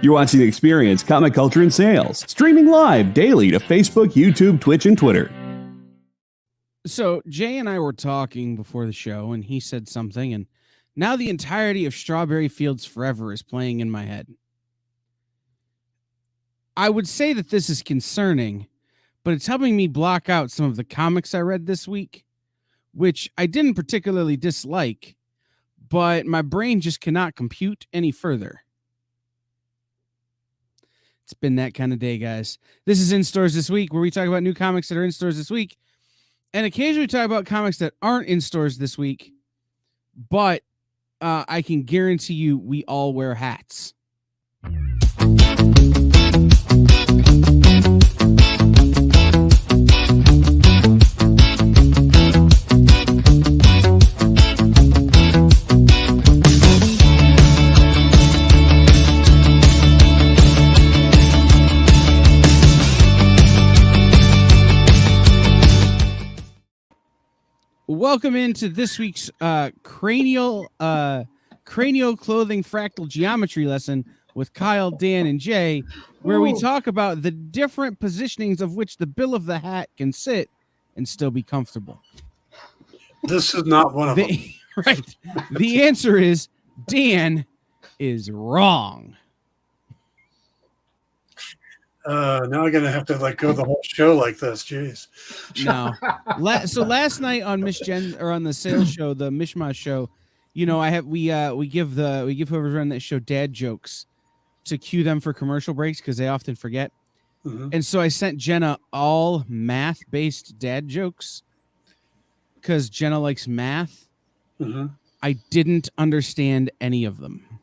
You're watching Experience Comic Culture and Sales, streaming live daily to Facebook, YouTube, Twitch, and Twitter. So Jay and I were talking before the show, and he said something, and now the entirety of Strawberry Fields Forever is playing in my head. I would say that this is concerning, but it's helping me block out some of the comics I read this week, which I didn't particularly dislike, but my brain just cannot compute any further. It's been that kind of day, guys. This is In Stores This Week, where we talk about new comics that are in stores this week, and occasionally talk about comics that aren't in stores this week, but I can guarantee you we all wear hats. Welcome into this week's cranial clothing fractal geometry lesson with Kyle, Dan, and Jay, where we talk about the different positionings of which the bill of the hat can sit and still be comfortable. This is not one of them. Right. The answer is Dan is wrong. Now I'm gonna have to go the whole show like this. Jeez. No. So last night on Miss Jen or on the sales show, the Mishmash show, we give whoever's running that show dad jokes to cue them for commercial breaks because they often forget. Mm-hmm. And so I sent Jenna all math-based dad jokes because Jenna likes math. Mm-hmm. I didn't understand any of them.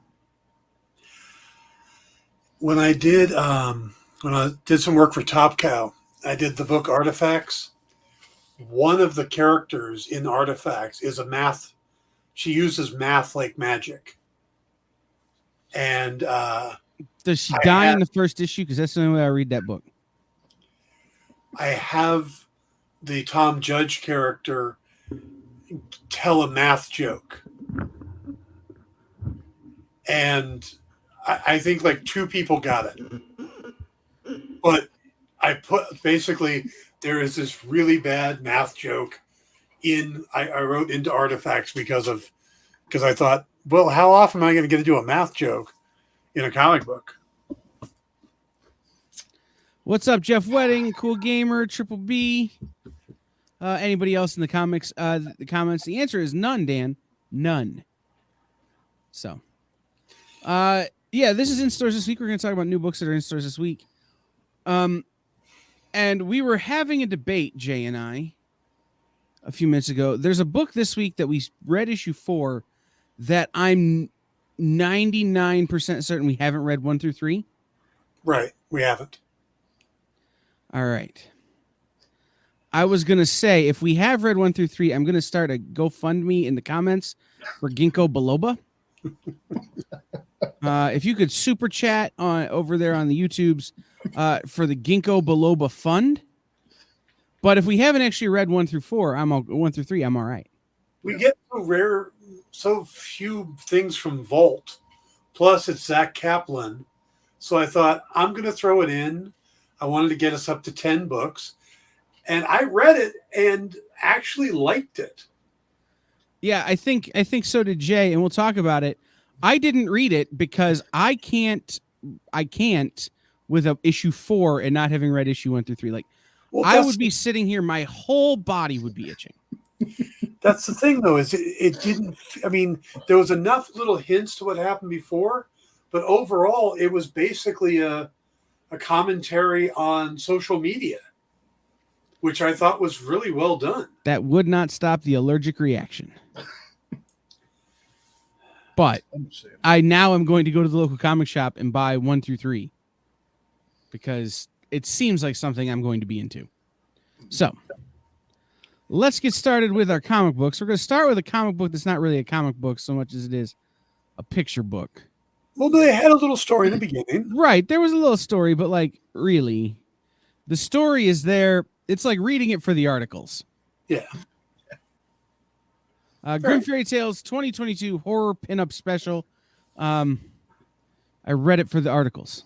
When I did some work for Top Cow, I did the book Artifacts. One of the characters in Artifacts is a math. She uses math like magic. And does she die in the first issue? Because that's the only way I read that book. I have the Tom Judge character tell a math joke. And I think two people got it. But there is this really bad math joke I wrote into Artifacts because I thought, well, how often am I going to get to do a math joke in a comic book? What's up, Jeff Wedding, Cool Gamer, Triple B? Anybody else in the comments? The answer is none, Dan. None. So, this is In Stores This Week. We're going to talk about new books that are in stores this week. And we were having a debate, Jay and I, a few minutes ago. There's a book this week that we read issue 4 that I'm 99% certain we haven't read 1 through 3. Right. We haven't. All right. I was going to say, if we have read 1 through 3, I'm going to start a GoFundMe in the comments for Ginkgo biloba. If you could super chat over there on the YouTubes for the Ginkgo biloba fund. But if we haven't actually read 1 through 4, 1 through 3, I'm all right. We get so few things from Vault. Plus, it's Zach Kaplan. So I thought, I'm going to throw it in. I wanted to get us up to 10 books. And I read it and actually liked it. Yeah, I think so did Jay, and we'll talk about it. I didn't read it because I can't with issue 4 and not having read issue 1 through 3. I would be sitting here, my whole body would be itching. That's the thing, though, is it didn't. I mean, there was enough little hints to what happened before, but overall, it was basically a commentary on social media, which I thought was really well done. That would not stop the allergic reaction. But I now am going to go to the local comic shop and buy 1 through 3 because it seems like something I'm going to be into. So let's get started with our comic books. We're going to start with a comic book that's not really a comic book so much as it is a picture book. Well, they had a little story in the beginning. Right. There was a little story, but really, the story is there. It's like reading it for the articles. Yeah. Grim Fairy Tales 2022 horror pinup special. I read it for the articles.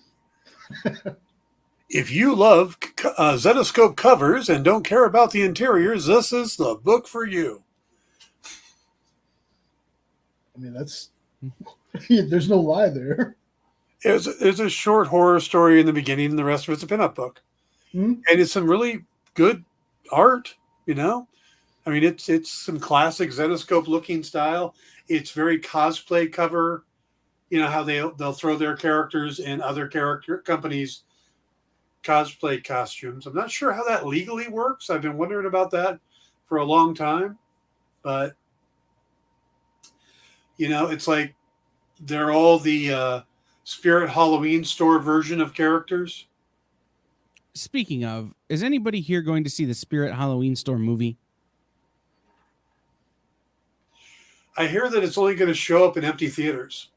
If you love Zetascope covers and don't care about the interiors, this is the book for you. I mean, that's there's no lie there. There's a short horror story in the beginning, and the rest of it's a pinup book, and it's some really good art. You know, I mean, it's some classic Zetascope looking style. It's very cosplay cover. You know how they'll throw their characters in other character companies' cosplay costumes. I'm not sure how that legally works. I've been wondering about that for a long time, but you know, it's like they're all the Spirit Halloween store version of characters. Speaking of, is anybody here going to see the Spirit Halloween store movie? I hear that it's only going to show up in empty theaters.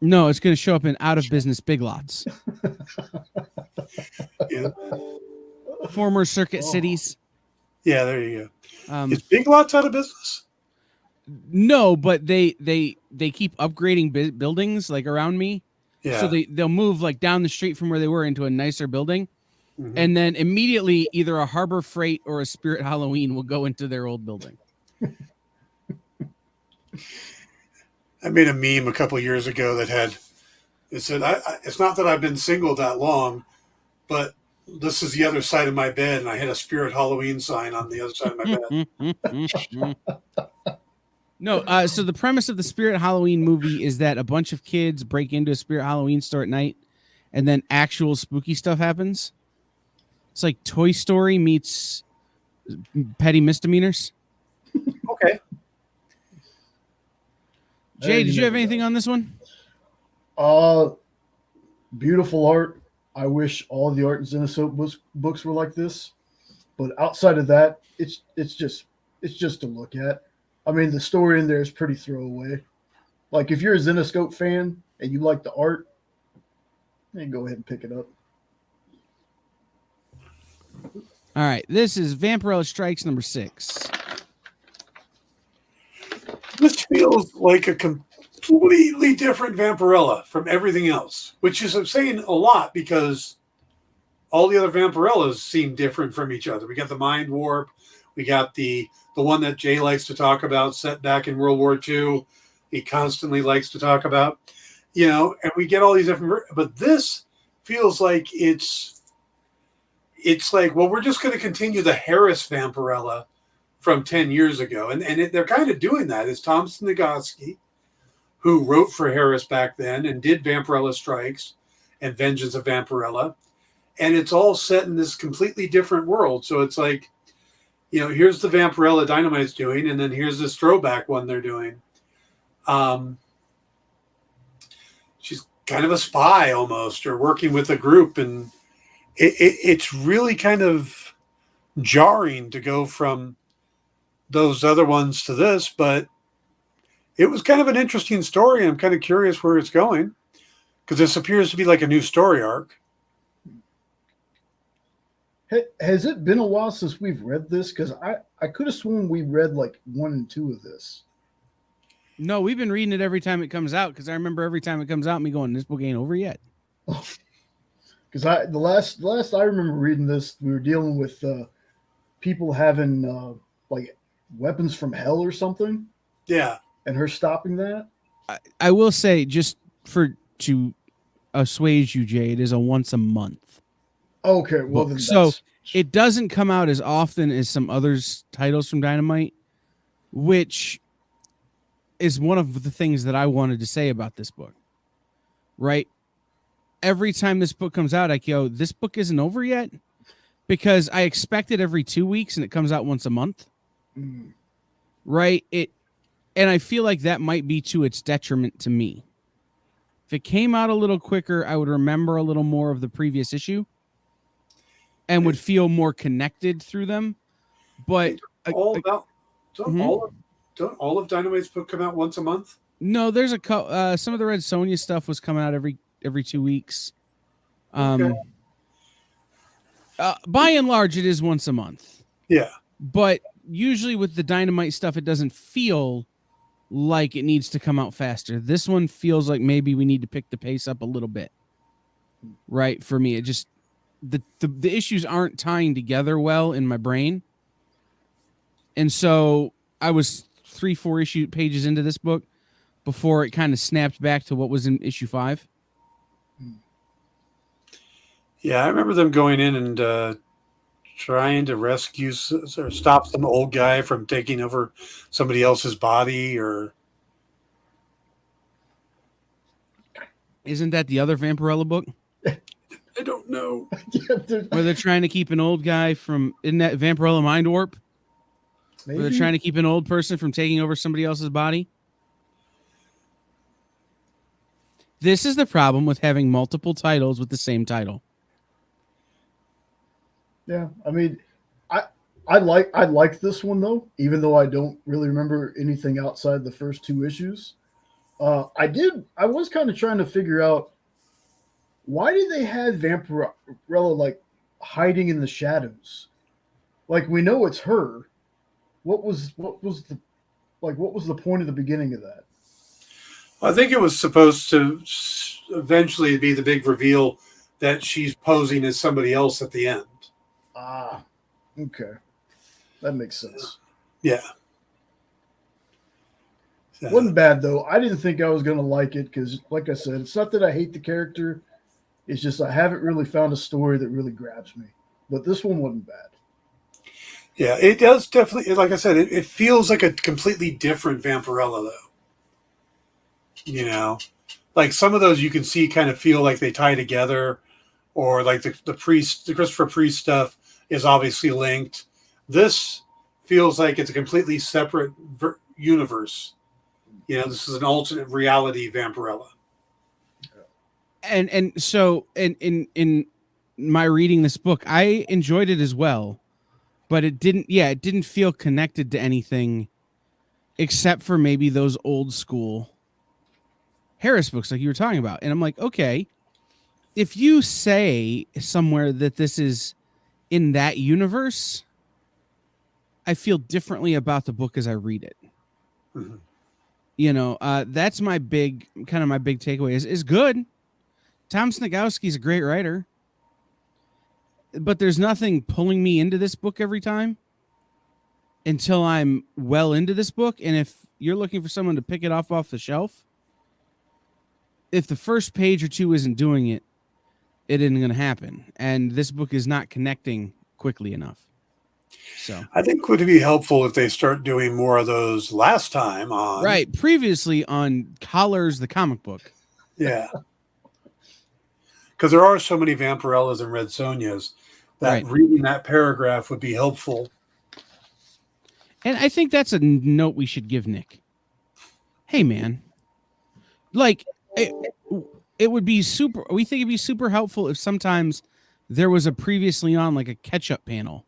No, it's going to show up in out of business Big Lots. Yeah. Former Circuit Cities. Yeah, there you go. Is Um, Big Lots out of business? no, but they keep upgrading buildings like around me. Yeah. So they'll move like down the street from where they were into a nicer building. Mhm. And then immediately either a Harbor Freight or a Spirit Halloween will go into their old building. I made a meme a couple years ago that it said, it's not that I've been single that long, but this is the other side of my bed, and I had a Spirit Halloween sign on the other side of my bed. No, so the premise of the Spirit Halloween movie is that a bunch of kids break into a Spirit Halloween store at night, and then actual spooky stuff happens. It's like Toy Story meets petty misdemeanors. Okay. Jay, did you have anything on this one? Beautiful art. I wish all the art in Zetascope books were like this, but outside of that, it's just to look at. I mean, the story in there is pretty throwaway. Like if you're a Zetascope fan and you like the art, then go ahead and pick it up. All right, this is Vampirella Strikes number 6. This feels like a completely different Vampirella from everything else, which is saying a lot because all the other Vampirellas seem different from each other. We got the Mind Warp. We got the one that Jay likes to talk about, set back in World War II. He constantly likes to talk about, you know, and we get all these different. But this feels like it's like, well, we're just going to continue the Harris Vampirella from 10 years ago. And they're kind of doing that. It's Thompson Nagoski, who wrote for Harris back then and did Vampirella Strikes and Vengeance of Vampirella. And it's all set in this completely different world. So it's like, you know, here's the Vampirella Dynamite's doing, and then here's this throwback one they're doing. She's kind of a spy almost, or working with a group. And it's really kind of jarring to go from those other ones to this, but it was kind of an interesting story. I'm kind of curious where it's going because this appears to be like a new story arc. Has it been a while since we've read this? Because I could have sworn we read like 1 and 2 of this. No, we've been reading it every time it comes out because I remember every time it comes out me going, this book ain't over yet. Because the last I remember reading this, we were dealing with people having like weapons from hell or something. Yeah. And her stopping that. I will say, just to assuage you, Jay, it is a once a month. Okay, well then so it doesn't come out as often as some others titles from Dynamite, which is one of the things that I wanted to say about this book. Right? Every time this book comes out, I go, this book isn't over yet, because I expect it every 2 weeks and it comes out once a month. Mm. Right? And I feel like that might be to its detriment to me. If it came out a little quicker, I would remember a little more of the previous issue and would feel more connected through them. But Don't all of Dynamite's book come out once a month? No, there's some of the Red Sonja stuff was coming out every 2 weeks. Okay. By and large, it is once a month. Yeah. But usually with the Dynamite stuff, it doesn't feel like it needs to come out faster. This one feels like maybe we need to pick the pace up a little bit. Right? For me, it just the issues aren't tying together well in my brain. And so I was 3-4 pages into this book before it kind of snapped back to what was in issue 5. Yeah, I remember them going in and trying to rescue or stop some old guy from taking over somebody else's body, or isn't that the other Vampirella book? I don't know. Where they're trying to keep an old guy from, isn't that Vampirella Mind Warp? Maybe. Where they're trying to keep an old person from taking over somebody else's body? This is the problem with having multiple titles with the same title. Yeah, I mean, I like this one though, even though I don't really remember anything outside the first 2 issues. I was kind of trying to figure out, why did they have Vampirella like hiding in the shadows? Like, we know it's her. What was the point of the beginning of that? I think it was supposed to eventually be the big reveal that she's posing as somebody else at the end. Ah, okay. That makes sense. Yeah. Wasn't bad, though. I didn't think I was going to like it because, like I said, it's not that I hate the character. It's just I haven't really found a story that really grabs me. But this one wasn't bad. Yeah, it does definitely, like I said, it feels like a completely different Vampirella, though. You know? Like, some of those you can see kind of feel like they tie together, or like the Christopher Priest stuff is obviously linked. This feels like it's a completely separate universe. You know, this is an alternate reality Vampirella. And so in my reading this book, I enjoyed it as well, but it didn't feel connected to anything except for maybe those old school Harris books like you were talking about. And I'm like, okay, if you say somewhere that this is in that universe, I feel differently about the book as I read it. Mm-hmm. You know, that's my big takeaway is good. Tom Snagowski's a great writer, but there's nothing pulling me into this book every time until I'm well into this book. And if you're looking for someone to pick it off the shelf, if the first page or 2 isn't doing it, it isn't going to happen. And this book is not connecting quickly enough. So I think would it be helpful if they start doing more of those last time on previously on Collars, the comic book. Yeah. Because there are so many Vampirellas and Red Sonjas that reading that paragraph would be helpful. And I think that's a note we should give Nick. Hey, man. Like, it would be we think it'd be super helpful if sometimes there was a previously on, like a catch-up panel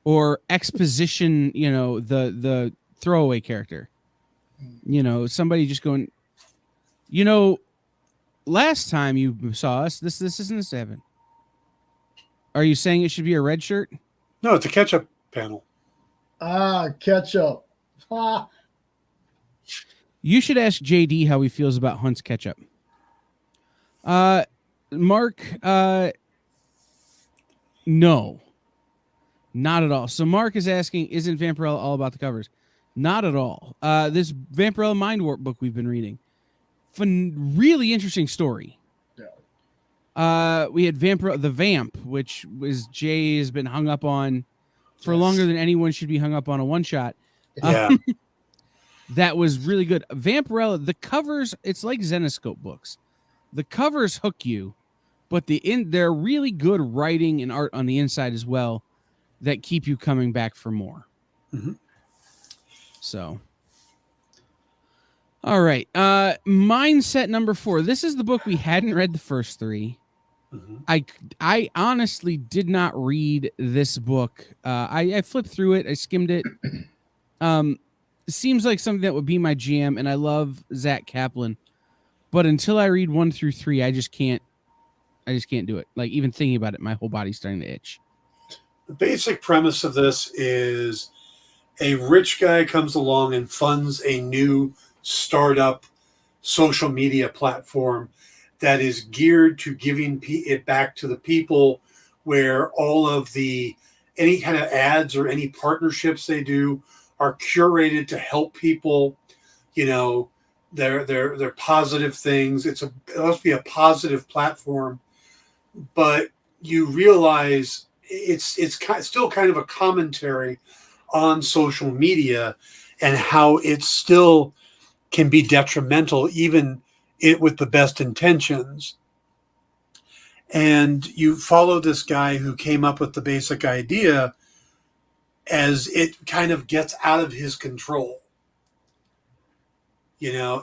or exposition, you know, the throwaway character. You know, somebody just going, you know, last time you saw us, this isn't a 7. Are you saying it should be a red shirt? No, it's a catch-up panel. Ketchup. You should ask JD how he feels about Hunt's ketchup. Mark, no, not at all. So Mark is asking, isn't Vampirella all about the covers? Not at all. This Vampirella Mind Warp book we've been reading, really interesting story. Yeah. We had the Vamp, which Jay has been hung up on for longer than anyone should be hung up on a one-shot. Yeah. That was really good. Vampirella, the covers, it's like Zenoscope books. The covers hook you, but they're really good writing and art on the inside as well that keep you coming back for more. Mm-hmm. So, all right. Mindset number 4. This is the book we hadn't read the first 3. Mm-hmm. I honestly did not read this book. I flipped through it. I skimmed it. It seems like something that would be my jam, and I love Zach Kaplan. But until I read 1 through 3, I just can't do it. Like, even thinking about it, my whole body's starting to itch. The basic premise of this is a rich guy comes along and funds a new startup social media platform that is geared to giving it back to the people, where all of the any kind of ads or any partnerships they do are curated to help people, you know, they're positive things. It must be a positive platform, but you realize it's still kind of a commentary on social media and how it still can be detrimental, even with the best intentions. And you follow this guy who came up with the basic idea as it kind of gets out of his control,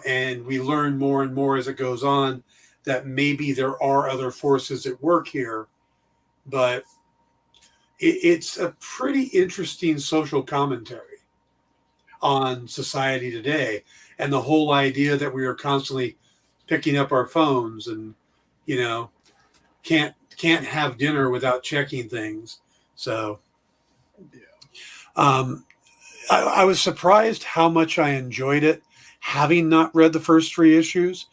and we learn more and more as it goes on that maybe there are other forces at work here, but it's a pretty interesting social commentary on society today, and the whole idea that we are constantly picking up our phones and can't have dinner without checking things. So I was surprised how much I enjoyed it, having not read the first 3 issues.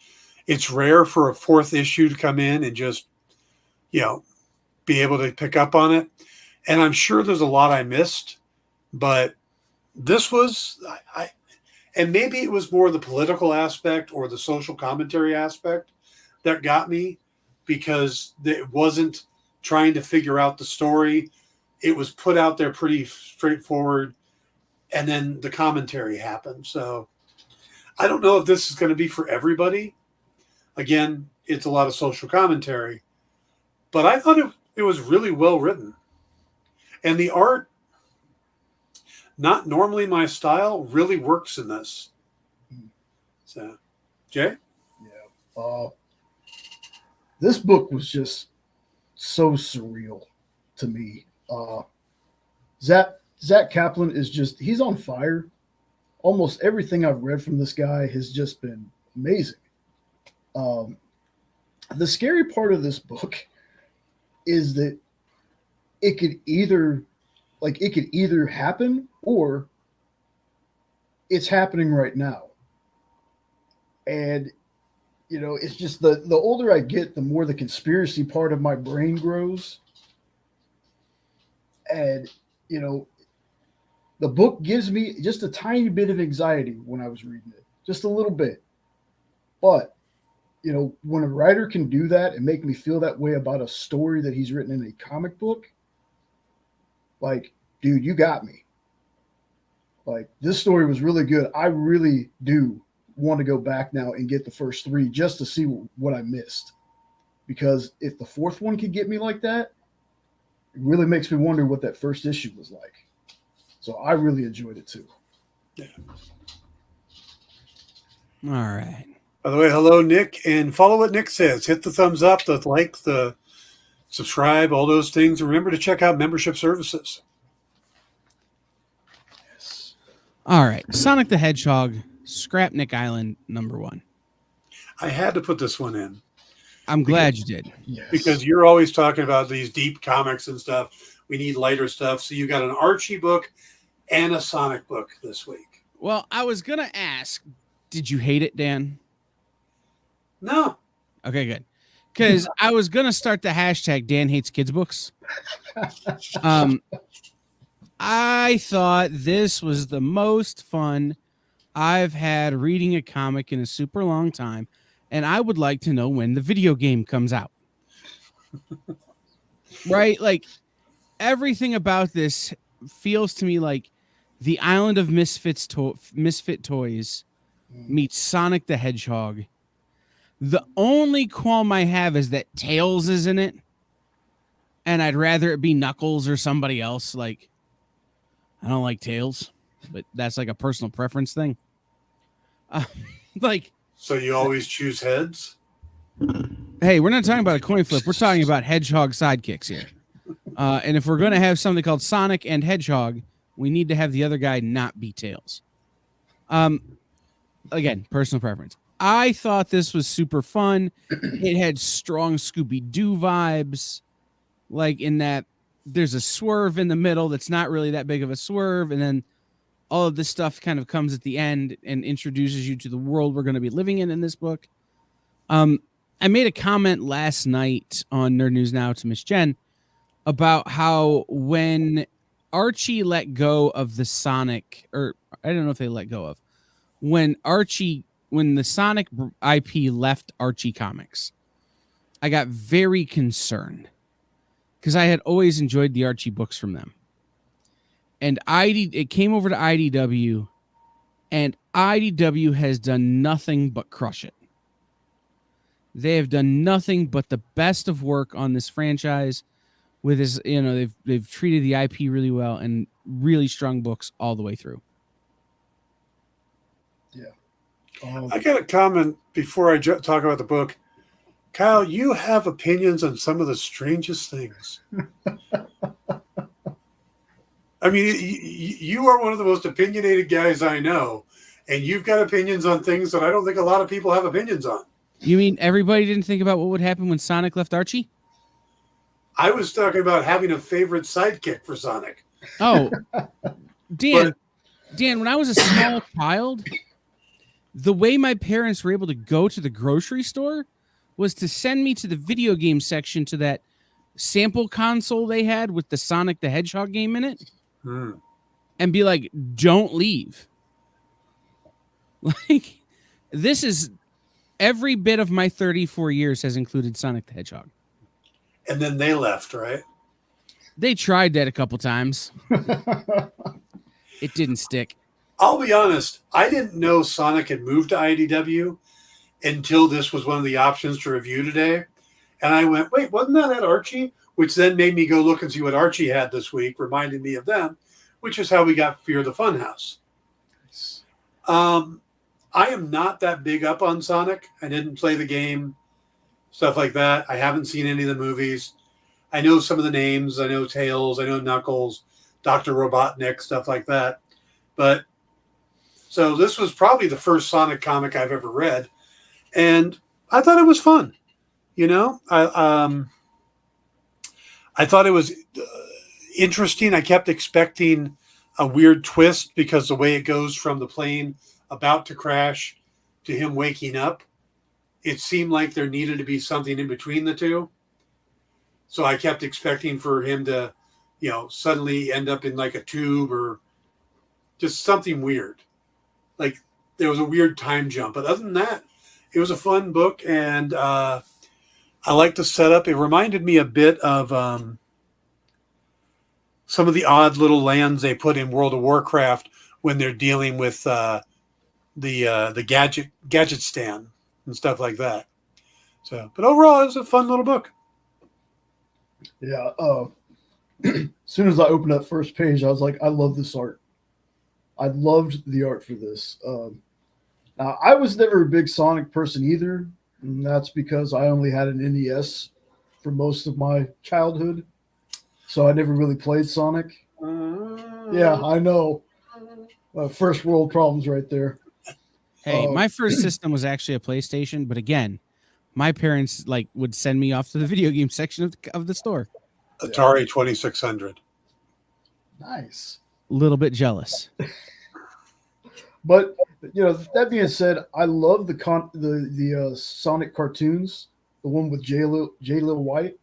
It's rare for a 4th issue to come in and just be able to pick up on it, and I'm sure there's a lot I missed, but this was and maybe it was more the political aspect or the social commentary aspect that got me, because it wasn't trying to figure out the story. It was put out there pretty straightforward, and then the commentary happened. So I don't know if this is going to be for everybody. Again, it's a lot of social commentary, but I thought it was really well written. And the art, not normally my style, really works in this. So, Jay? Yeah. This book was just so surreal to me. Zach Kaplan is he's on fire. Almost everything I've read from this guy has just been amazing. The scary part of this book is that it could either happen or it's happening right now. And it's just the older I get, the more the conspiracy part of my brain grows. And the book gives me just a tiny bit of anxiety when I was reading it, just a little bit. But when a writer can do that and make me feel that way about a story that he's written in a comic book, like, dude, you got me. Like, this story was really good. I really do want to go back now and get the first 3 just to see what I missed. Because if the 4th one could get me like that, it really makes me wonder what that first issue was like. So I really enjoyed it too. Yeah. All right. By the way, hello, Nick, and follow what Nick says. Hit the thumbs up, the like, the subscribe, all those things. And remember to check out membership services. Yes. All right. Sonic the Hedgehog, Scrapnik Island, #1. I had to put this one in. I'm glad you did. Yes. Because you're always talking about these deep comics and stuff. We need lighter stuff. So you got an Archie book and a Sonic book this week. Well, I was going to ask, did you hate it, Dan? No. Okay, good. Because I was going to start the hashtag Dan Hates Kids Books. I thought this was the most fun I've had reading a comic in a super long time, and I would like to know when the video game comes out. Right? Like, everything about this feels to me like the Island of Misfit Toys meets Sonic the Hedgehog. The only qualm I have is that Tails is in it, and I'd rather it be Knuckles or somebody else. Like, I don't like Tails, but that's like a personal preference thing. So you always choose heads? Hey, we're not talking about a coin flip. We're talking about Hedgehog sidekicks here. And if we're going to have something called Sonic and Hedgehog, we need to have the other guy not be Tails. Again, personal preference. I thought this was super fun. It had strong Scooby-Doo vibes, like in that there's a swerve in the middle that's not really that big of a swerve, and then all of this stuff kind of comes at the end and introduces you to the world we're going to be living in this book. I made a comment last night on Nerd News Now to Miss Jen about how when Archie let go of the Sonic, or I don't know if they let go of, when the Sonic IP left Archie Comics, I got very concerned because I had always enjoyed the Archie books from them. And it came over to IDW, and IDW has done nothing but crush it. They have done nothing but the best of work on this franchise. With his, they've treated the IP really well and really strong books all the way through. Yeah. I got a comment before I talk about the book. Kyle, you have opinions on some of the strangest things. I mean, you are one of the most opinionated guys I know, and you've got opinions on things that I don't think a lot of people have opinions on. You mean everybody didn't think about what would happen when Sonic left Archie? I was talking about having a favorite sidekick for Sonic. Oh, Dan, when I was a small child, the way my parents were able to go to the grocery store was to send me to the video game section to that sample console they had with the Sonic the Hedgehog game in it and be like, don't leave. Like, this is every bit of my 34 years has included Sonic the Hedgehog. And then they left, right? They tried that a couple times. It didn't stick. I'll be honest. I didn't know Sonic had moved to IDW until this was one of the options to review today. And I went, wait, wasn't that at Archie? Which then made me go look and see what Archie had this week, reminded me of them, which is how we got Fear the Funhouse. I am not that big up on Sonic. I didn't play the game, stuff like that. I haven't seen any of the movies. I know some of the names. I know Tails. I know Knuckles, Dr. Robotnik, stuff like that. But so this was probably the first Sonic comic I've ever read. And I thought it was fun. You know, I thought it was interesting. I kept expecting a weird twist because the way it goes from the plane about to crash to him waking up, it seemed like there needed to be something in between the two. So I kept expecting for him to, suddenly end up in like a tube or just something weird. Like there was a weird time jump. But other than that, it was a fun book. And I like the setup. It reminded me a bit of some of the odd little lands they put in World of Warcraft when they're dealing with the gadget stand and stuff like that. So, but overall, it was a fun little book. Yeah. As soon as I opened that first page, I was like, I love this art. I loved the art for this. Now, I was never a big Sonic person either, and that's because I only had an NES for most of my childhood, so I never really played Sonic. Yeah, I know. First world problems right there. Hey, my first system was actually a PlayStation, but again, my parents would send me off to the video game section of the store. Atari 2600. Nice. A little bit jealous. But that being said, I love the Sonic cartoons. The one with J. Lil White.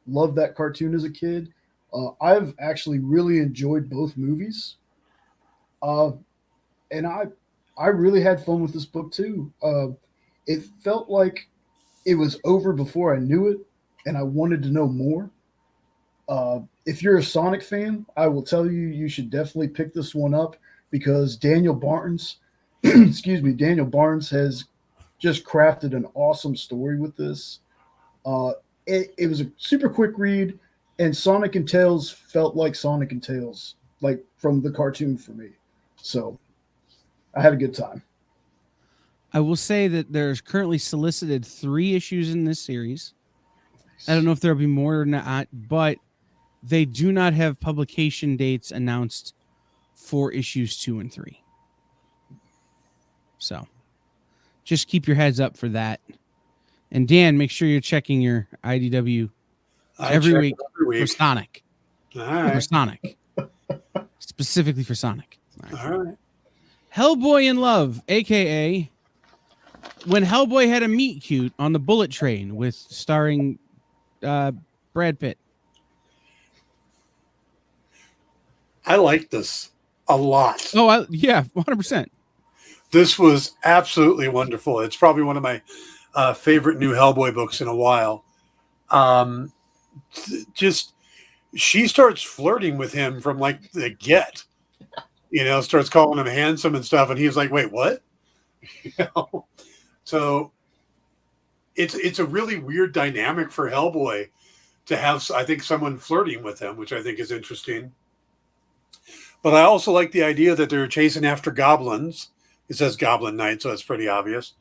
Loved that cartoon as a kid. I've actually really enjoyed both movies. And I really had fun with this book too. It felt like it was over before I knew it, and I wanted to know more. If you're a Sonic fan, I will tell you should definitely pick this one up because Daniel Barnes, Daniel Barnes has just crafted an awesome story with this. It was a super quick read, and Sonic and Tails felt like Sonic and Tails, like from the cartoon for me. So I had a good time. I will say that there's currently solicited 3 issues in this series. I don't know if there'll be more or not, but they do not have publication dates announced for issues 2 and 3. So just keep your heads up for that. And Dan, make sure you're checking your IDW every week for Sonic. All right. For Sonic. Specifically for Sonic. All right. Hellboy in Love, aka when Hellboy had a meet cute on the bullet train with starring Brad Pitt. I like this a lot. Oh, yeah, 100%. This was absolutely wonderful. It's probably one of my favorite new Hellboy books in a while. Just she starts flirting with him from like the get, starts calling him handsome and stuff, and he's like, "Wait, what?" So it's a really weird dynamic for Hellboy to have, I think, someone flirting with him, which I think is interesting. But I also like the idea that they're chasing after goblins. It says Goblin Knight, so it's pretty obvious.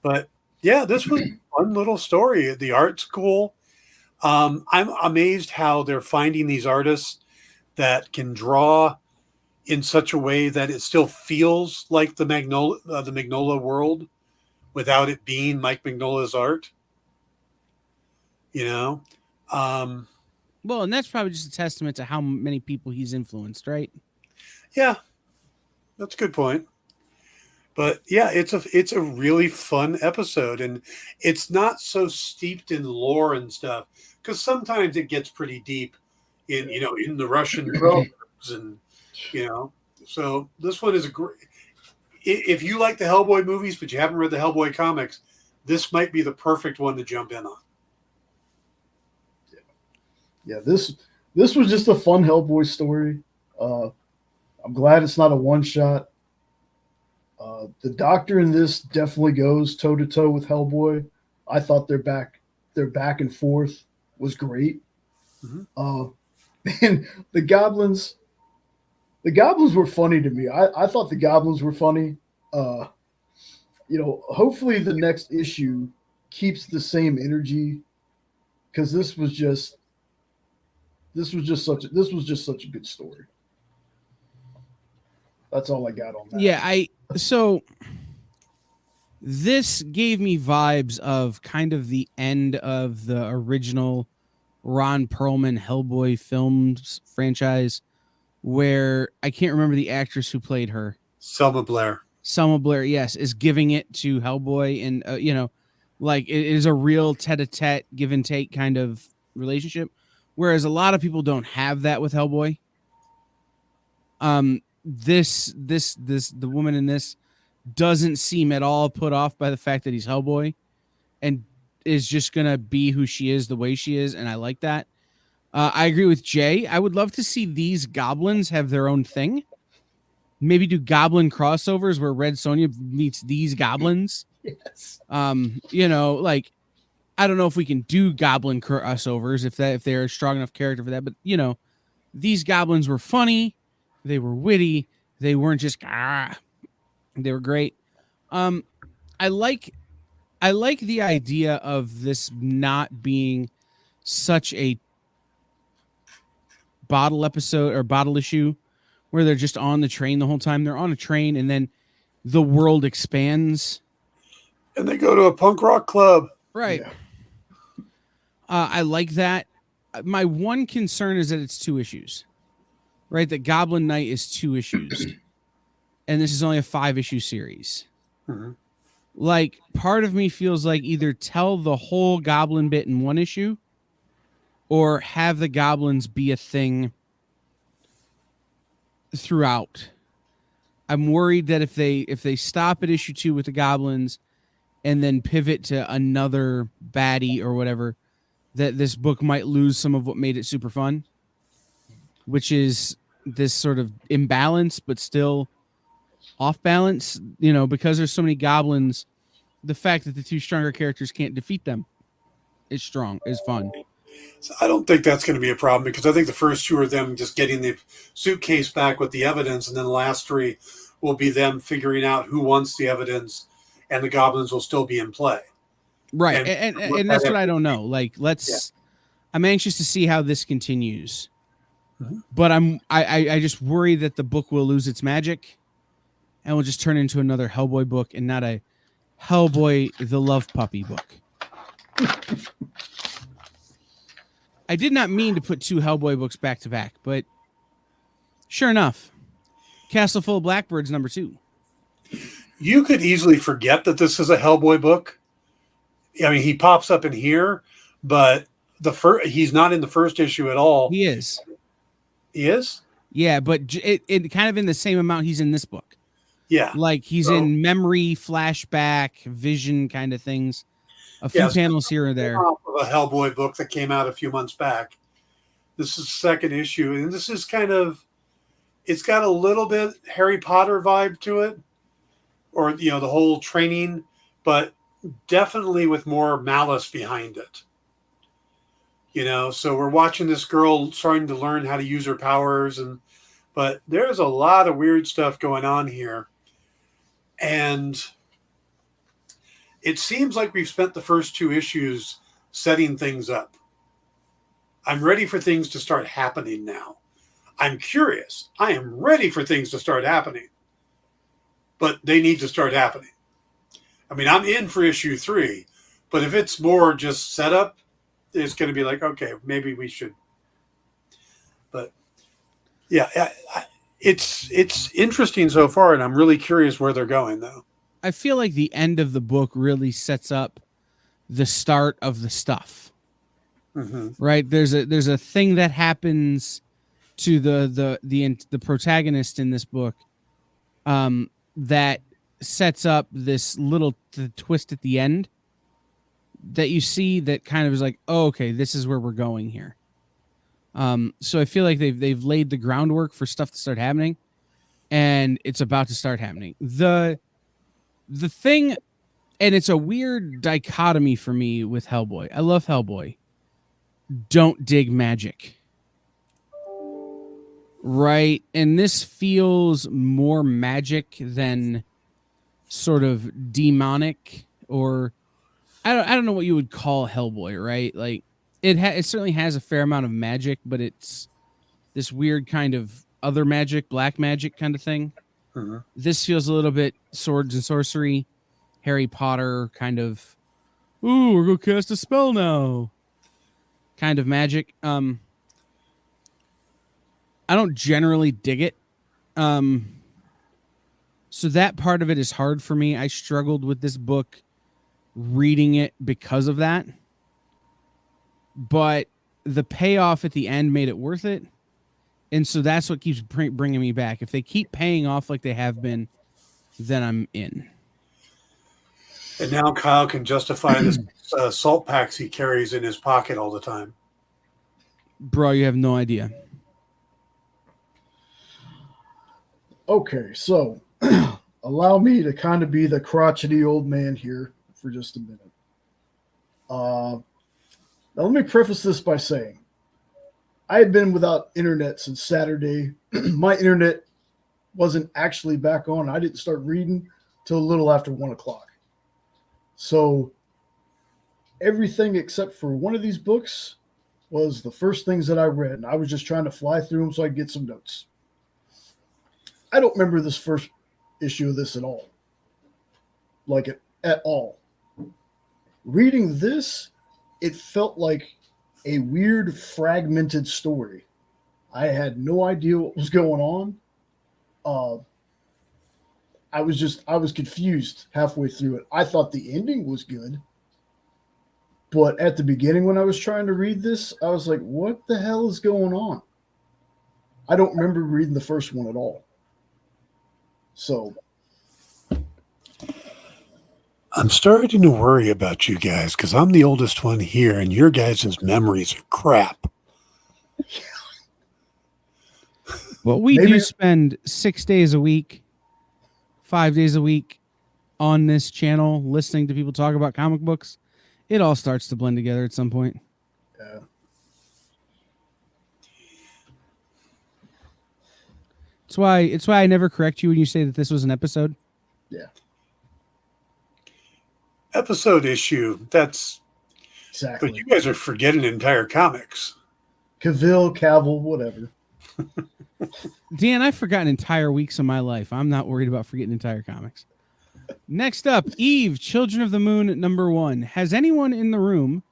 But yeah, this was a fun little story. The art's cool. I'm amazed how they're finding these artists that can draw in such a way that it still feels like the Mignola world without it being Mike Mignola's art. Well, and that's probably just a testament to how many people he's influenced, right? Yeah, that's a good point. But yeah, it's a really fun episode, and it's not so steeped in lore and stuff, because sometimes it gets pretty deep in the Russian proverbs, and so this one is a great. If you like the Hellboy movies but you haven't read the Hellboy comics, this might be the perfect one to jump in on. Yeah, this was just a fun Hellboy story. I'm glad it's not a one shot. The Doctor in this definitely goes toe to toe with Hellboy. I thought their back and forth was great. Mm-hmm. And the goblins were funny to me. I thought the goblins were funny. Hopefully the next issue keeps the same energy, because this was just such a good story. That's all I got on that. Yeah, so this gave me vibes of kind of the end of the original Ron Perlman Hellboy films franchise, where I can't remember the actress who played her. Selma Blair, yes, is giving it to Hellboy, and like it is a real tete-a-tete, give and take kind of relationship, whereas a lot of people don't have that with Hellboy. The woman in this doesn't seem at all put off by the fact that he's Hellboy, and is just gonna be who she is the way she is, and I like that. I agree with Jay. I would love to see these goblins have their own thing. Maybe do goblin crossovers where Red Sonja meets these goblins. Yes. Like, I don't know if we can do goblin crossovers if they're a strong enough character for that, but these goblins were funny, they were witty, they weren't just they were great. I like the idea of this not being such a bottle episode or bottle issue where they're just on the train the whole time. They're on a train and then the world expands. And they go to a punk rock club. Right. Yeah. I like that. My one concern is that it's 2 issues, right? That Goblin Knight is 2 issues and this is only a 5-issue series. Mm-hmm. Like, part of me feels like either tell the whole Goblin bit in 1 issue or have the goblins be a thing throughout. I'm worried that if they stop at issue 2 with the goblins and then pivot to another baddie or whatever, that this book might lose some of what made it super fun, which is this sort of imbalance, but still off balance, because there's so many goblins. The fact that the 2 stronger characters can't defeat them is fun. So I don't think that's going to be a problem, because I think the first 2 are them just getting the suitcase back with the evidence, and then the last 3 will be them figuring out who wants the evidence, and the goblins will still be in play. Right. And that's what I don't know. Like, I'm anxious to see how this continues. Mm-hmm. But I just worry that the book will lose its magic and will just turn into another Hellboy book and not a Hellboy the Love Puppy book. I did not mean to put 2 Hellboy books back to back, but sure enough. Castle Full of Blackbirds #2. You could easily forget that this is a Hellboy book. I mean, he pops up in here, but he's not in the first issue at all. He is. He is? Yeah, but it kind of in the same amount he's in this book. Yeah. Like he's in memory, flashback, vision kind of things. A few panels here or there. Of a Hellboy book that came out a few months back. This is the second issue, and this is it's got a little bit Harry Potter vibe to it, or the whole training, but definitely with more malice behind it. So we're watching this girl starting to learn how to use her powers, but there's a lot of weird stuff going on here. And it seems like we've spent the first 2 issues setting things up. I'm ready for things to start happening now. I'm curious. I am ready for things to start happening. But they need to start happening. I mean, I'm in for issue 3, but if it's more just setup, it's going to be like, okay, maybe we should. But yeah, it's interesting so far, and I'm really curious where they're going, though. I feel like the end of the book really sets up the start of the stuff. Mm-hmm. Right? There's a thing that happens to the protagonist in this book that sets up this little twist at the end that you see that kind of is like, oh, okay, this is where we're going here. So I feel like they've laid the groundwork for stuff to start happening, and it's about to start happening. The thing, and it's a weird dichotomy for me with Hellboy. I love Hellboy. Don't dig magic. Right? And this feels more magic than sort of demonic, or I don't know what you would call Hellboy, right? Like it certainly has a fair amount of magic, but it's this weird kind of other magic, black magic kind of thing. Mm-hmm. This feels a little bit swords and sorcery, Harry Potter kind of, ooh, we're gonna cast a spell now kind of magic. I don't generally dig it. So that part of it is hard for me. I struggled with this book reading it because of that. But the payoff at the end made it worth it. And so that's what keeps bringing me back. If they keep paying off like they have been, then I'm in. And now Kyle can justify this salt packs he carries in his pocket all the time. Bro, you have no idea. Okay, so allow me to kind of be the crotchety old man here for just a minute. Now let me preface this by saying I had been without internet since Saturday. My internet wasn't actually back on. I didn't start reading till a little after 1 o'clock. So everything except for one of these books was the first things that I read. And I was just trying to fly through them so I could get some notes. I don't remember this first issue of this at all. Like it at all. Reading this, it felt like a weird fragmented story. I had no idea what was going on. I was confused halfway through it. I thought the ending was good. But at the beginning when I was trying to read this, I was like, what the hell is going on? I don't remember reading the first one at all. So I'm starting to worry about you guys because I'm the oldest one here and your guys' memories are crap. Well, we do spend 6 days a week, 5 days a week on this channel listening to people talk about comic books. It all starts to blend together at some point. Yeah. It's why I never correct you when you say that this was an episode. Yeah. Episode issue. That's exactly. But you guys are forgetting entire comics. Cavill, whatever. Dan, I've forgotten entire weeks of my life. I'm not worried about forgetting entire comics. Next up, Eve, Children of the Moon, #1. Has anyone in the room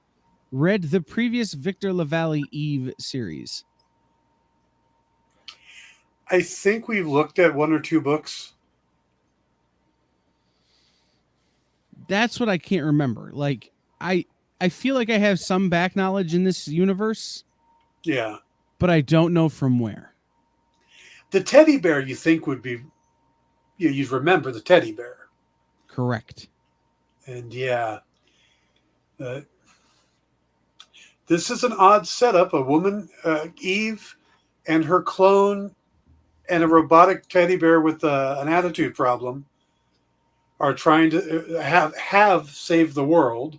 read the previous Victor LaValle Eve series? I think we've looked at 1 or 2 books. That's what I can't remember. Like I feel like I have some back knowledge in this universe, Yeah. but I don't know from where. The teddy bear you think would be, you'd remember the teddy bear. Correct. And yeah, this is an odd setup. A woman, Eve, and her clone, and a robotic teddy bear with an attitude problem are trying to have saved the world,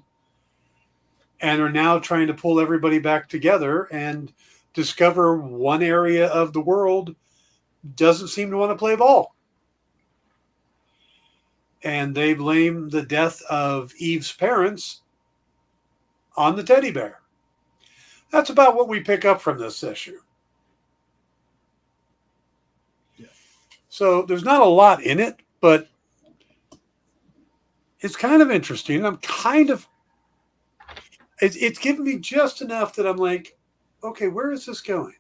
and are now trying to pull everybody back together and discover one area of the world doesn't seem to want to play ball. And they blame the death of Eve's parents on the teddy bear. That's about what we pick up from this issue. Yeah. So there's not a lot in it, but it's kind of interesting. It's given me just enough that I'm like, okay, where is this going?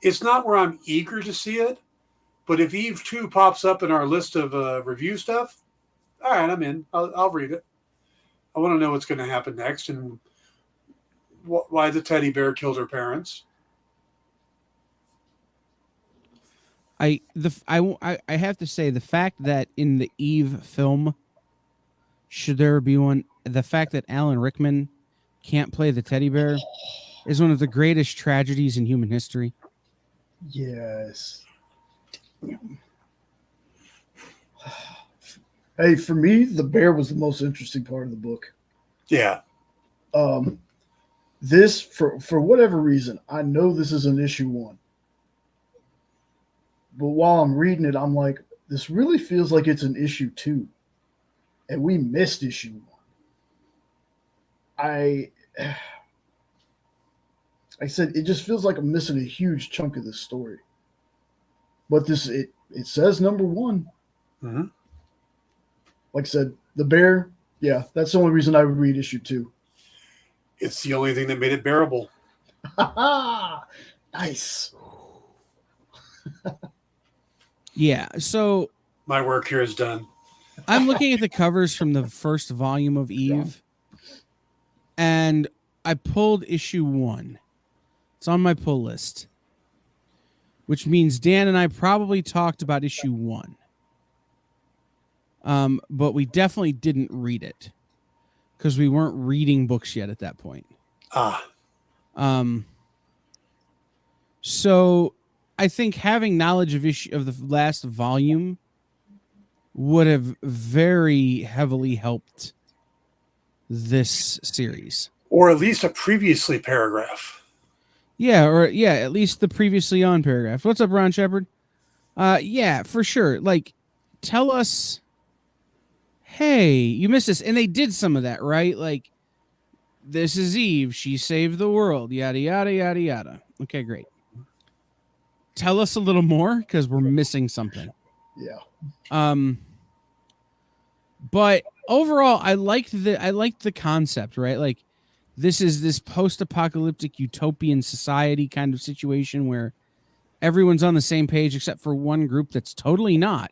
It's not where I'm eager to see it, but if Eve 2 pops up in our list of review stuff, all right, I'm in. I'll read it. I want to know what's going to happen next and why the teddy bear killed her parents. I have to say the fact that in the Eve film, should there be one, the fact that Alan Rickman can't play the teddy bear is one of the greatest tragedies in human history. Yes. Hey, for me, the bear was the most interesting part of the book. Yeah. This, for whatever reason, I know this is an issue 1. But while I'm reading it, I'm like, this really feels like it's an issue 2. And we missed issue 1. I said, it just feels like I'm missing a huge chunk of this story. But it says number 1. Mm-hmm. Like I said, the bear, yeah, that's the only reason I would read issue 2. It's the only thing that made it bearable. Nice. Yeah, so My work here is done. I'm looking at the covers from the first volume of Eve, and I pulled issue 1. It's on my pull list, which means Dan and I probably talked about issue 1. But we definitely didn't read it because we weren't reading books yet at that point. So I think having knowledge of the last volume would have very heavily helped this series. Or at least a previously paragraph. Yeah, at least the previously on paragraph. What's up, Ron Shepard? Yeah, for sure. Like, tell us, hey, you missed this. And they did some of that, right? Like, this is Eve. She saved the world. Yada, yada, yada, yada. Okay, great. Tell us a little more because we're missing something. Yeah. But overall, I liked the concept, right? Like, this is this post-apocalyptic utopian society kind of situation where everyone's on the same page except for one group that's totally not.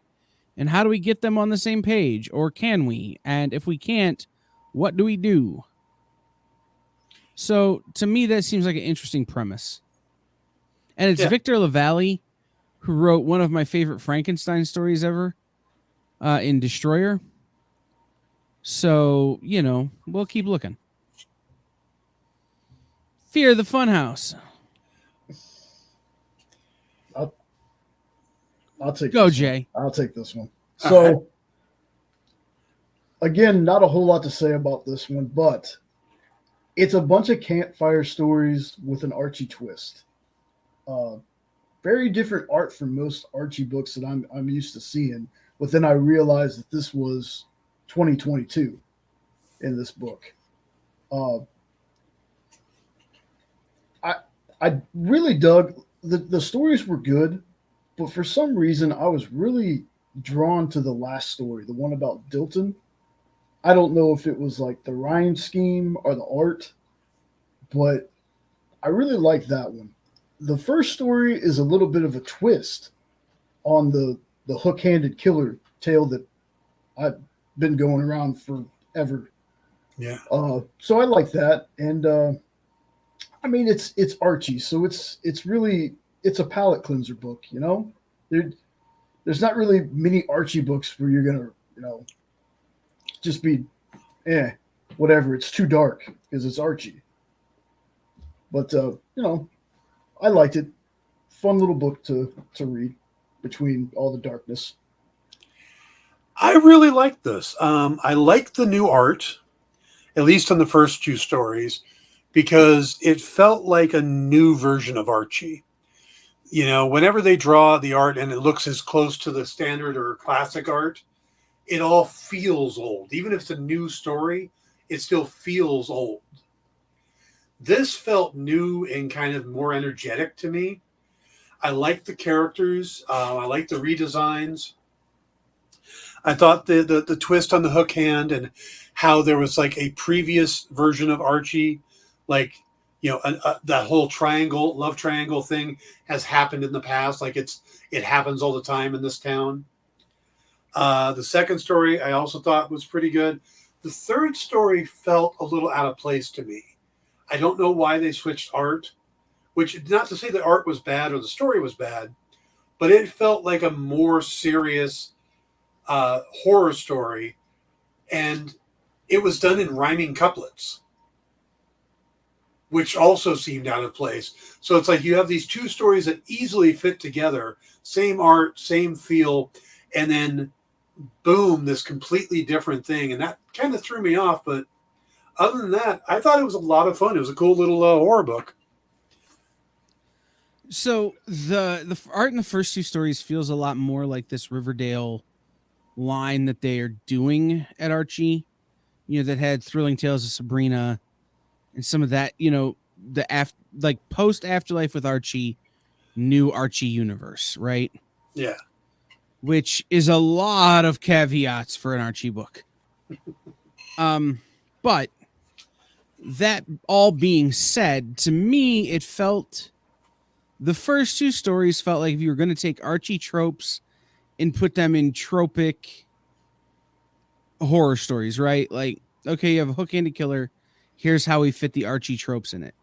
And how do we get them on the same page? Or can we? And if we can't, what do we do? So to me, that seems like an interesting premise. And it's Victor LaValle, who wrote one of my favorite Frankenstein stories ever, in Destroyer. So, we'll keep looking. Fear the Funhouse. I'll take Go, this Jay. one. I'll take this one. So, again, not a whole lot to say about this one, but it's a bunch of campfire stories with an Archie twist. Very different art from most Archie books that I'm used to seeing. But then I realized that this was 2022 in this book. I really dug the stories were good, but for some reason I was really drawn to the last story, the one about Dilton. I don't know if it was like the rhyme scheme or the art, but I really liked that one. the first story is a little bit of a twist on the hook-handed killer tale that I've been going around forever. Yeah. So I like that, and I mean it's Archie, so it's really it's a palate cleanser book. You know, there's not really many Archie books where you're gonna just be whatever. It's too dark because it's Archie. But I liked it. Fun little book to read between all the darkness. I really like this. I like the new art, at least on the first two stories, because it felt like a new version of Archie. Whenever they draw the art and it looks as close to the standard or classic art, it all feels old. Even if it's a new story, it still feels old. This felt new and kind of more energetic to me. I liked the characters. I liked the redesigns. I thought the twist on the hook hand and how there was like a previous version of Archie, like, that whole love triangle thing has happened in the past. Like it happens all the time in this town. The second story I also thought was pretty good. The third story felt a little out of place to me. I don't know why they switched art, which not to say the art was bad or the story was bad, but it felt like a more serious horror story, and it was done in rhyming couplets, which also seemed out of place. So it's like you have these two stories that easily fit together, same art, same feel, and then boom, this completely different thing. And that kind of threw me off. But other than that, I thought it was a lot of fun. It was a cool little horror book. So the art in the first two stories feels a lot more like this Riverdale line that they are doing at Archie, that had Thrilling Tales of Sabrina and some of that, the post Afterlife with Archie, new Archie universe, right? Yeah. Which is a lot of caveats for an Archie book. But that all being said, to me, it felt the first two stories felt like if you were going to take Archie tropes and put them in tropic horror stories, right? Like, okay, you have a hook-handed killer. Here's how we fit the Archie tropes in it.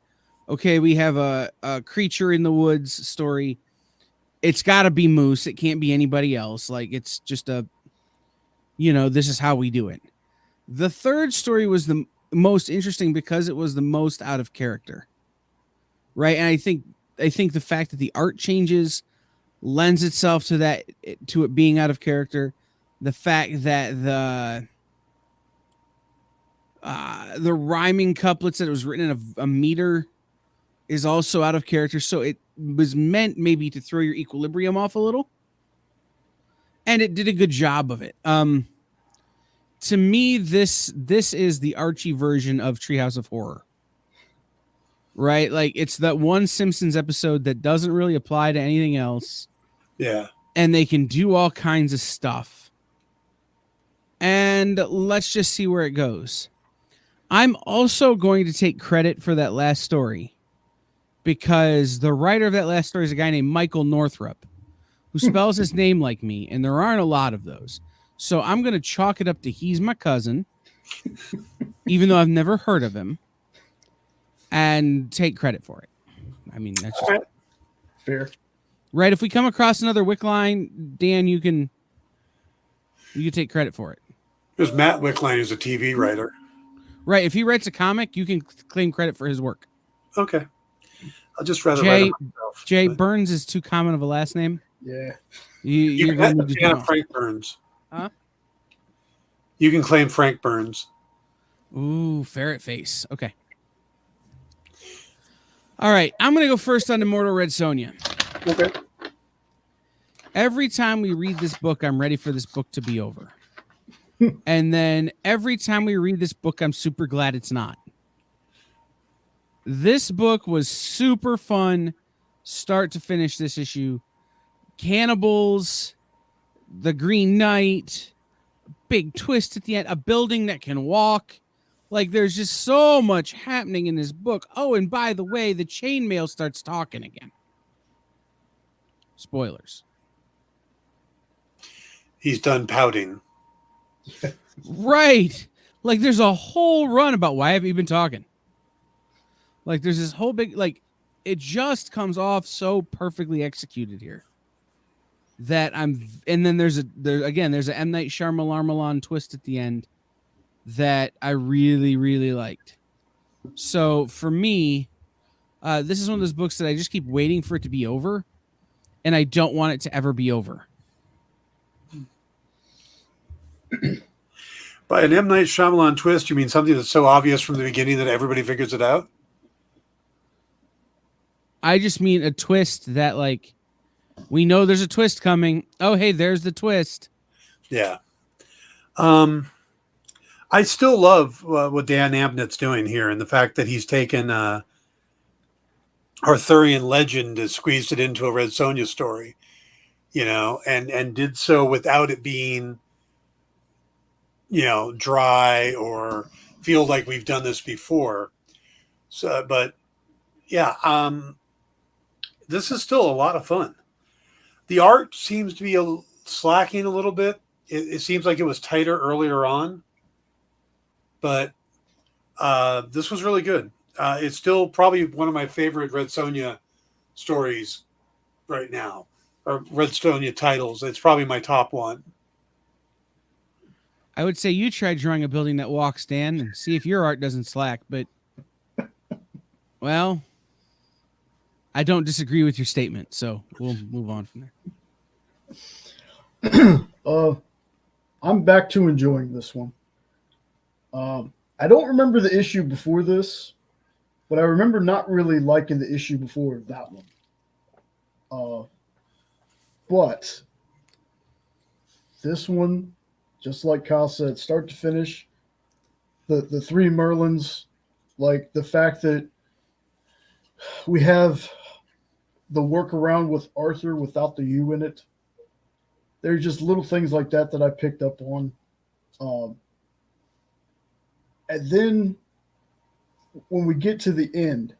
Okay, we have a creature in the woods story. It's got to be Moose. It can't be anybody else. Like, it's just this is how we do it. The third story was the most interesting because it was the most out of character, right? And I think the fact that the art changes lends itself to that, to it being out of character. The fact that the rhyming couplets that it was written in a meter is also out of character. So it was meant maybe to throw your equilibrium off a little. And it did a good job of it. To me, this is the Archie version of Treehouse of Horror. Right? Like, it's that one Simpsons episode that doesn't really apply to anything else. Yeah. And they can do all kinds of stuff. And let's just see where it goes. I'm also going to take credit for that last story, because the writer of that last story is a guy named Michael Northrop, who spells his name like me, and there aren't a lot of those. So I'm going to chalk it up to he's my cousin, even though I've never heard of him, and take credit for it. I mean, that's just fair. Right? If we come across another Wickline, Dan, you can take credit for it. There's Matt Wickline, who's a TV writer. Right. If he writes a comic, you can claim credit for his work. Okay. I'll just rather write it myself. Jay Burns is too common of a last name. Yeah. You're going to do Frank Burns. Huh? You can claim Frank Burns. Ooh, ferret face. Okay. All right. I'm going to go first on Immortal Red Sonja. Okay. Every time we read this book, I'm ready for this book to be over. And then every time we read this book, I'm super glad it's not. This book was super fun, start to finish, this issue. Cannibals, the Green Knight, big twist at the end, a building that can walk. Like, there's just so much happening in this book. Oh, and by the way, the chainmail starts talking again. Spoilers. He's done pouting. Right. Like there's a whole run about why have you been talking? Like there's this whole big like it just comes off so perfectly executed here that and then there's an M. Night Shyamalan twist at the end that I really, really liked. So for me, this is one of those books that I just keep waiting for it to be over, and I don't want it to ever be over. By an M. Night Shyamalan twist, you mean something that's so obvious from the beginning that everybody figures it out? I just mean a twist that, like, we know there's a twist coming. Oh, hey, there's the twist. Yeah. I still love what Dan Abnett's doing here, and the fact that he's taken Arthurian legend and squeezed it into a Red Sonja story, and did so without it being, dry or feel like we've done this before. So, but yeah, this is still a lot of fun. The art seems to be slacking a little bit. It seems like it was tighter earlier on, but this was really good. It's still probably one of my favorite Red Sonja stories right now, or Red Sonja titles. It's probably my top one. I would say you try drawing a building that walks, Dan, and see if your art doesn't slack. But, well, I don't disagree with your statement, so we'll move on from there. I'm back to enjoying this one. I don't remember the issue before this, but I remember not really liking the issue before that one. But this one, just like Kyle said, start to finish, the three Merlins, like the fact that we have the workaround with Arthur without the U in it. There's just little things like that I picked up on. And then when we get to the end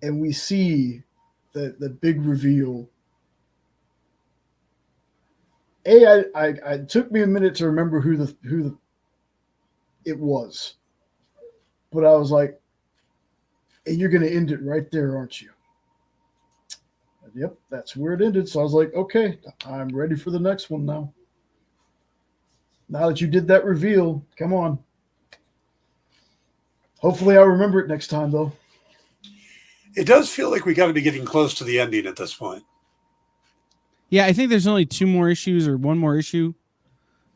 and we see the big reveal, I took me a minute to remember who it was. But I was like, hey, you're going to end it right there, aren't you? Yep, that's where it ended. So I was like, okay, I'm ready for the next one now. Now that you did that reveal, come on. Hopefully I'll remember it next time, though. It does feel like we got to be getting close to the ending at this point. Yeah, I think there's only two more issues or one more issue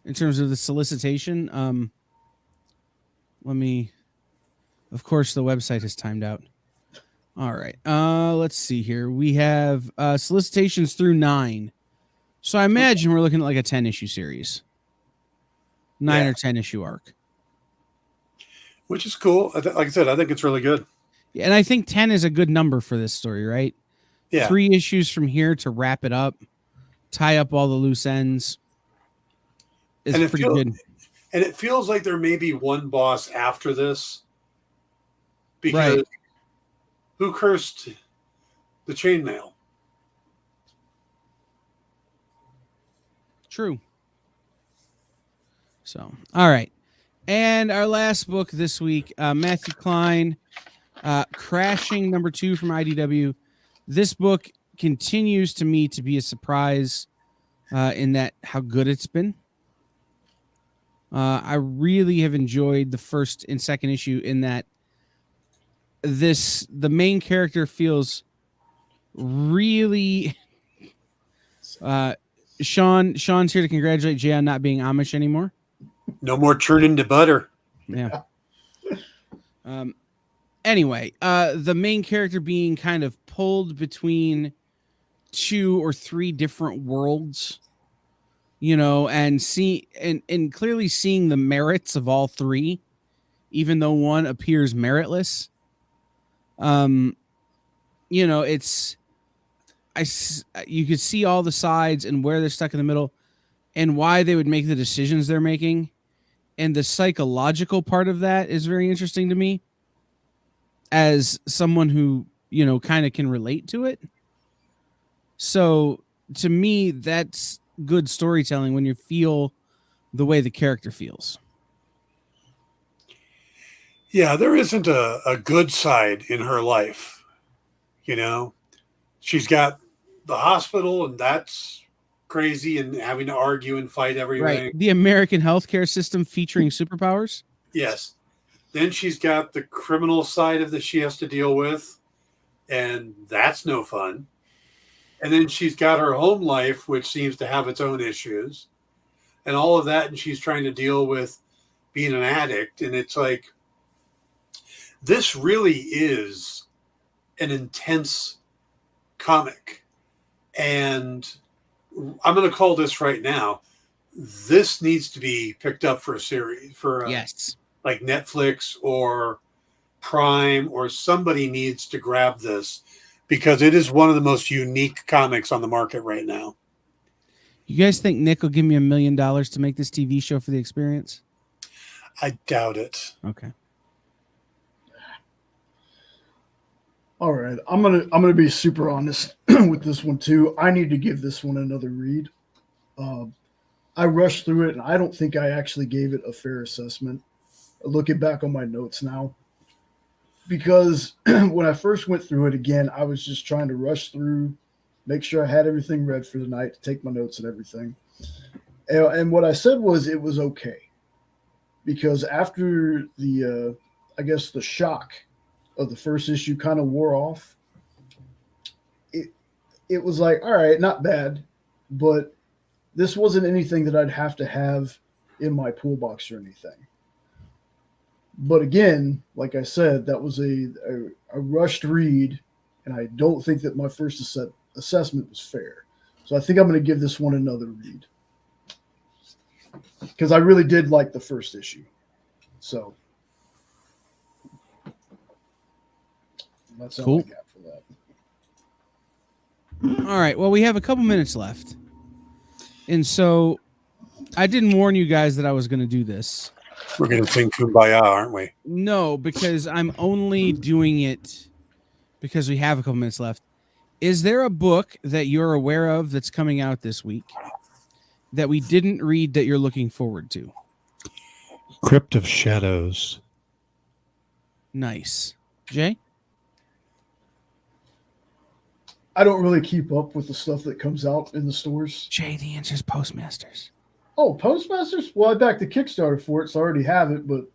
in terms of the solicitation. Of course, the website is timed out. All right. Let's see here. We have solicitations through 9. So I imagine we're looking at like a 10-issue series. 9 or 10-issue arc. Which is cool. Like I said, I think it's really good. Yeah, and I think 10 is a good number for this story, right? Yeah. 3 issues from here to wrap it up, tie up all the loose ends. Is pretty good. And it feels like there may be one boss after this. Because right. Who cursed the chainmail? True. So, all right. And our last book this week, Matthew Klein, Crashing #2 from IDW. This book continues to me to be a surprise in that how good it's been. I really have enjoyed the first and second issue in that the main character feels really Sean's here to congratulate Jay on not being Amish anymore. No more churning to butter. Yeah. Anyway, the main character being kind of pulled between 2 or 3 different worlds, and clearly seeing the merits of all 3, even though one appears meritless. You could see all the sides and where they're stuck in the middle and why they would make the decisions they're making. And the psychological part of that is very interesting to me as someone who, kind of can relate to it. So to me, that's good storytelling when you feel the way the character feels. Yeah, there isn't a good side in her life. You know, she's got the hospital, and that's crazy, and having to argue and fight Right. everything. The American healthcare system featuring superpowers. Yes. Then she's got the criminal side of that she has to deal with, and that's no fun. And then she's got her home life, which seems to have its own issues, and all of that. And she's trying to deal with being an addict. And it's like, this really is an intense comic. And I'm going to call this right now. This needs to be picked up for a series, for Yes. like Netflix or Prime, or somebody needs to grab this, because it is one of the most unique comics on the market right now. You guys think Nick will give me $1 million to make this TV show for the experience? I doubt it. Okay. All right, I'm gonna be super honest with this one too. I need to give this one another read. I rushed through it, and I don't think I actually gave it a fair assessment. Looking back on my notes now, because when I first went through it again, I was just trying to rush through, make sure I had everything read for the night, to take my notes and everything. And what I said was it was okay, because after the I guess the shock of the first issue kind of wore off, it was like, all right, not bad, but this wasn't anything that I'd have to have in my pool box or anything. But again, like I said, that was a rushed read, and I don't think that my first assessment was fair. So I think I'm going to give this one another read, because I really did like the first issue. So that's all I got for that. All right. Well, we have a couple minutes left. And so I didn't warn you guys that I was going to do this. We're going to sing Kumbaya, aren't we? No, because I'm only doing it because we have a couple minutes left. Is there a book that you're aware of that's coming out this week that we didn't read that you're looking forward to? Crypt of Shadows. Nice. Jay? I don't really keep up with the stuff that comes out in the stores. Jay, the answer is Postmasters. Oh, Postmasters? Well, I backed the Kickstarter for it, so I already have it, but...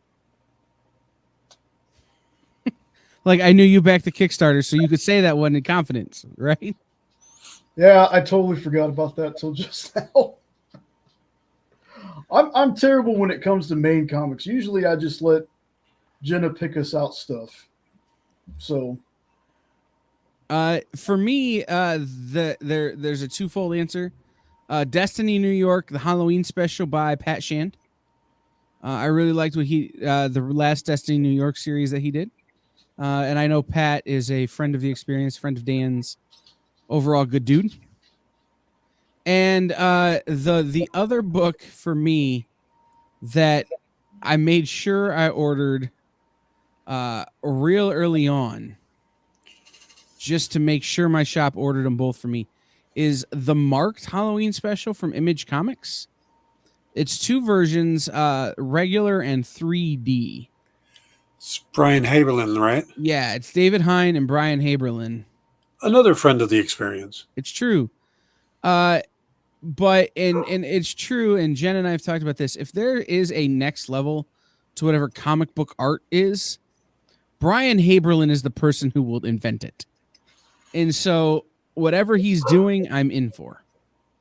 Like, I knew you backed the Kickstarter, so you could say that one in confidence, right? Yeah, I totally forgot about that till just now. I'm terrible when it comes to main comics. Usually I just let Jenna pick us out stuff. So... for me, there's a twofold answer. Destiny New York, the Halloween special by Pat Shand. I really liked what the last Destiny New York series that he did. And I know Pat is a friend of the experience, friend of Dan's, overall good dude. And the other book for me that I made sure I ordered real early on, just to make sure my shop ordered them both for me, is the marked Halloween special from Image Comics. It's two versions, regular and 3D. It's Brian Haberlin, right? Yeah, it's David Hine and Brian Haberlin. Another friend of the experience. It's true. But and it's true, and Jen and I have talked about this. If there is a next level to whatever comic book art is, Brian Haberlin is the person who will invent it. And so whatever he's doing, I'm in for.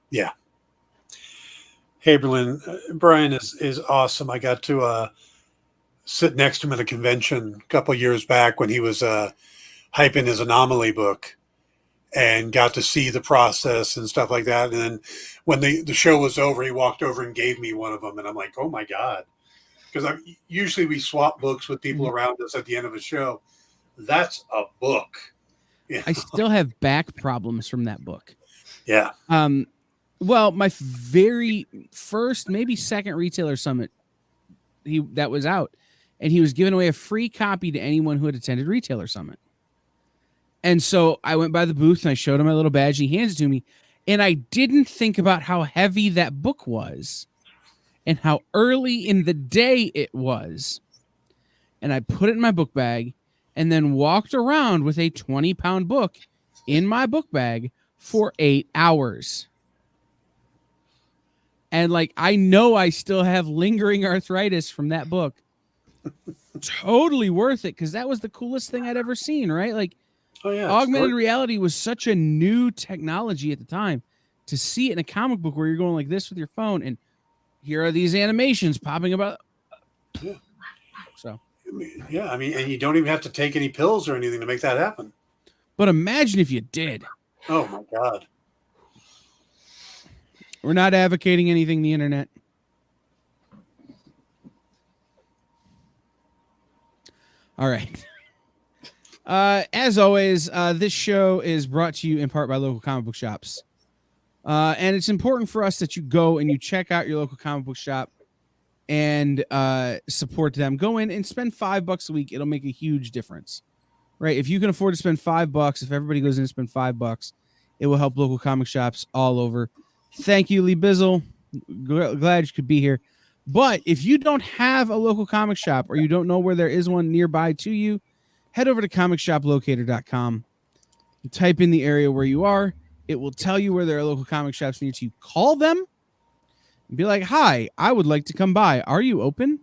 Yeah. Haberlin, Brian is awesome. I got to sit next to him at a convention a couple years back when he was hyping his Anomaly book, and got to see the process and stuff like that. And then when the show was over, he walked over and gave me one of them. And I'm like, oh my God. Because usually we swap books with people around us at the end of a show. That's a book. Yeah. I still have back problems from that book. Yeah. Well, my very first, maybe second retailer summit, that was out, and he was giving away a free copy to anyone who had attended retailer summit. And so I went by the booth and I showed him my little badge. And he hands it to me. And I didn't think about how heavy that book was and how early in the day it was. And I put it in my book bag and then walked around with a 20-pound book in my book bag for 8 hours. And like, I know I still have lingering arthritis from that book. Totally worth it, because that was the coolest thing I'd ever seen, right? Like, augmented reality was such a new technology at the time. To see it in a comic book where you're going like this with your phone, and here are these animations popping about. Yeah. So, yeah, I mean, and you don't even have to take any pills or anything to make that happen. But imagine if you did. Oh my God. We're not advocating anything the internet. All right. As always, this show is brought to you in part by local comic book shops. And it's important for us that you go and you check out your local comic book shop and support them. Go in and spend $5 a week. It'll make a huge difference, right? If you can afford to spend $5, if everybody goes in and spend $5, it will help local comic shops all over. Thank you, Lee Bizzle. Glad you could be here. But if you don't have a local comic shop or you don't know where there is one nearby to you, head over to comicshoplocator.com. Type in the area where you are. It will tell you where there are local comic shops near to you. Call them and be like, hi, I would like to come by. Are you open?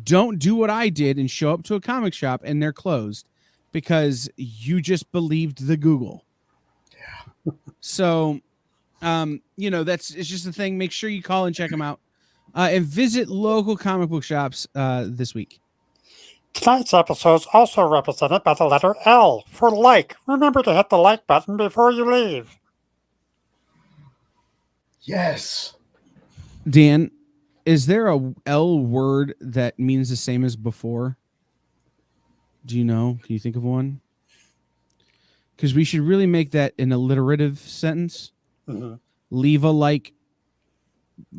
Don't do what I did and show up to a comic shop and they're closed because you just believed the Google. Yeah. So, it's just the thing. Make sure you call and check them out. And visit local comic book shops this week. Tonight's episode is also represented by the letter L for like. Remember to hit the like button before you leave. Yes. Dan, is there a L word that means the same as before? Do you know? Can you think of one? Because we should really make that an alliterative sentence. Mm-hmm. Leave a like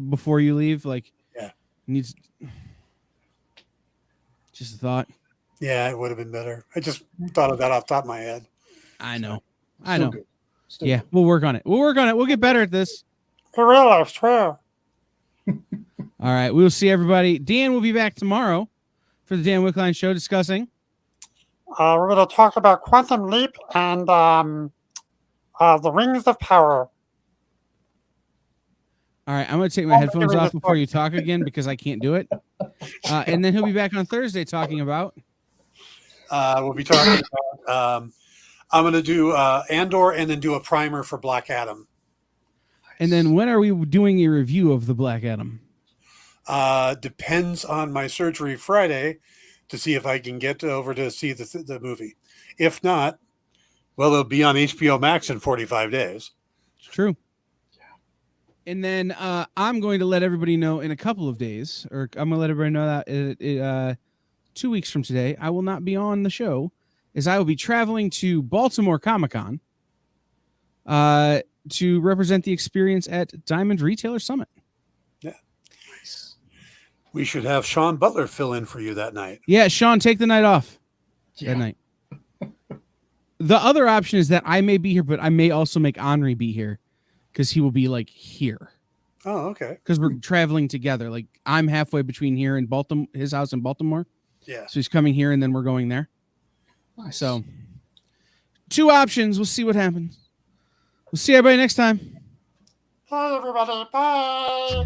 before you leave. Like, yeah, needs. Just a thought. Yeah, it would have been better. I just thought of that off the top of my head. I know. Still I know. yeah, good. We'll work on it. We'll get better at this. For real, I swear. All right. We'll see everybody. Dan will be back tomorrow for the Dan Wickline Show discussing. We're going to talk about Quantum Leap and the Rings of Power. All right, I'm going to take my headphones off before you talk again because I can't do it. And then he'll be back on Thursday talking about. We'll be talking about. I'm going to do Andor and then do a primer for Black Adam. And then when are we doing a review of the Black Adam? Depends on my surgery Friday to see if I can get over to see the movie. If not, well, it'll be on HBO Max in 45 days. It's true. And then I'm going to let everybody know in a couple of days, or I'm going to let everybody know that 2 weeks from today, I will not be on the show, as I will be traveling to Baltimore Comic-Con to represent the experience at Diamond Retailer Summit. Yeah. Nice. We should have Sean Butler fill in for you that night. Yeah, Sean, take the night off that night. The other option is that I may be here, but I may also make Henri be here. Because he will be like here. Oh, okay. Because we're traveling together. Like I'm halfway between here and Baltimore, his house in Baltimore. Yeah. So he's coming here and then we're going there. Nice. So 2 options. We'll see what happens. We'll see everybody next time. Bye, everybody. Bye.